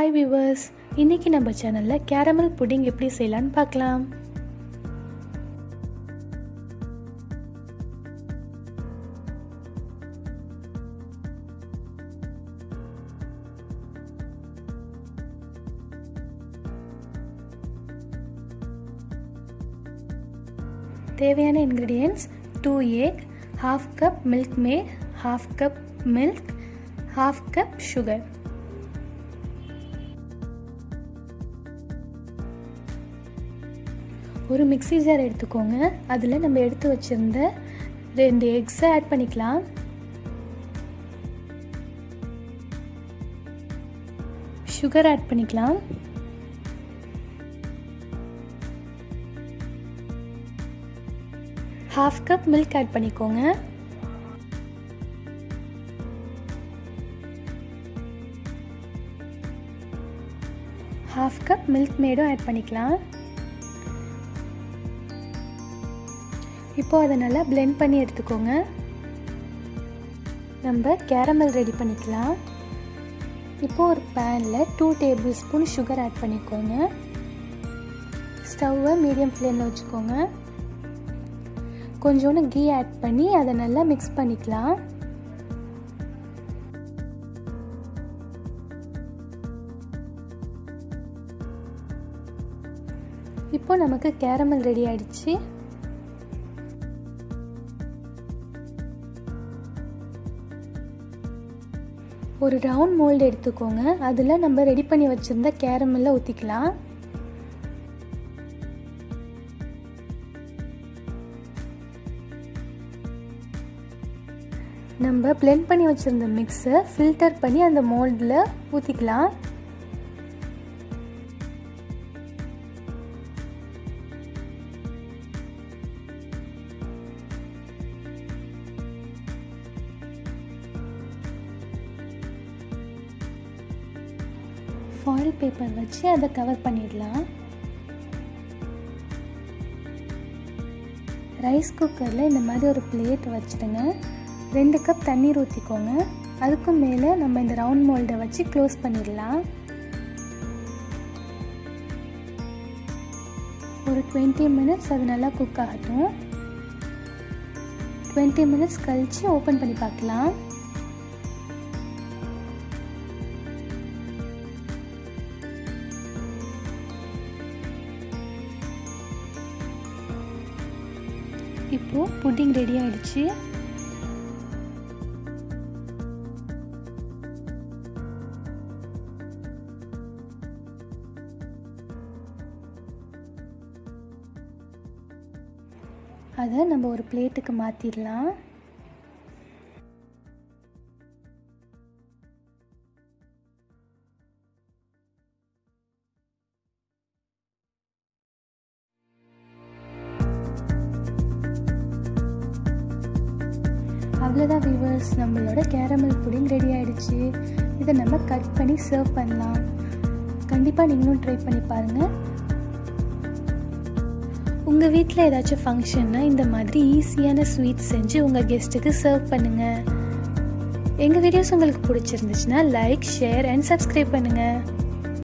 Hi viewers, இன்றைக்கி நம்ம சேனலில் கேரமல் புட்டிங் எப்படி செய்யலான்னு பார்க்கலாம். தேவையான ingredients 2 egg, 1/2 cup milk maid, 1/2 cup milk, 1/2 cup sugar. ஒரு மிக்ஸி ஜார் எடுத்துக்கோங்க. அதில் நம்ம எடுத்து வச்சுருந்த 2 எக்ஸை ஆட் பண்ணிக்கலாம். சுகர் ஆட் பண்ணிக்கலாம். ½ கப் மில்க் ஆட் பண்ணிக்கோங்க. ½ கப் மில்க் மேடும் ஆட் பண்ணிக்கலாம். இப்போ அதை நல்லா blend பண்ணி எடுத்துக்கோங்க. நம்ம கேரமல் ரெடி பண்ணிக்கலாம். இப்போ ஒரு பேனில் 2 டேபிள்ஸ்பூன் சுகர் ஆட் பண்ணிக்கோங்க. ஸ்டவ்வை மீடியம் ஃப்ளேமில் வச்சுக்கோங்க. கொஞ்சோண்டு கீ ஆட் பண்ணி அதை நல்லா மிக்ஸ் பண்ணிக்கலாம். இப்போ நமக்கு கேரமல் ரெடி ஆயிடுச்சு. ஒரு ரவுண்ட் மோல்டு எடுத்துக்கோங்க. அதில் நம்ம ரெடி பண்ணி வச்சுருந்த கேரமெல்ல ஊற்றிக்கலாம். நம்ம பிளெண்ட் பண்ணி வச்சுருந்த மிக்ஸை ஃபில்டர் பண்ணி அந்த மோல்டில் ஊற்றிக்கலாம். ஃபாயில் பேப்பர் வச்சு அதை கவர் பண்ணிடலாம். ரைஸ் குக்கரில் இந்த மாதிரி ஒரு பிளேட் வச்சுடுங்க. 2 கப் தண்ணீர் ஊற்றிக்கோங்க. அதுக்கும் மேலே நம்ம இந்த ரவுண்ட் மோல்டை வச்சு க்ளோஸ் பண்ணிடலாம். ஒரு 20 மினிட்ஸ் அது நல்லா குக் ஆகட்டும். 20 மினிட்ஸ் கழித்து ஓப்பன் பண்ணி பார்க்கலாம். இப்போ புட்டிங் ரெடி ஆயிடுச்சு. அதை நம்ம ஒரு பிளேட்டுக்கு மாற்றிடலாம். அவ்வளோதான் வியூவர்ஸ், நம்மளோட கேரமல் புடிங் ரெடி ஆகிடுச்சு. இதை நம்ம கட் பண்ணி சர்வ் பண்ணலாம். கண்டிப்பாக நீங்களும் ட்ரை பண்ணி பாருங்கள். உங்கள் வீட்டில் ஏதாச்சும் ஃபங்க்ஷன்னா இந்த மாதிரி ஈஸியான ஸ்வீட் செஞ்சு உங்கள் கெஸ்ட்டுக்கு சர்வ் பண்ணுங்கள். எங்கள் வீடியோஸ் உங்களுக்கு பிடிச்சிருந்துச்சுன்னா லைக், ஷேர் அண்ட் சப்ஸ்கிரைப் பண்ணுங்கள்.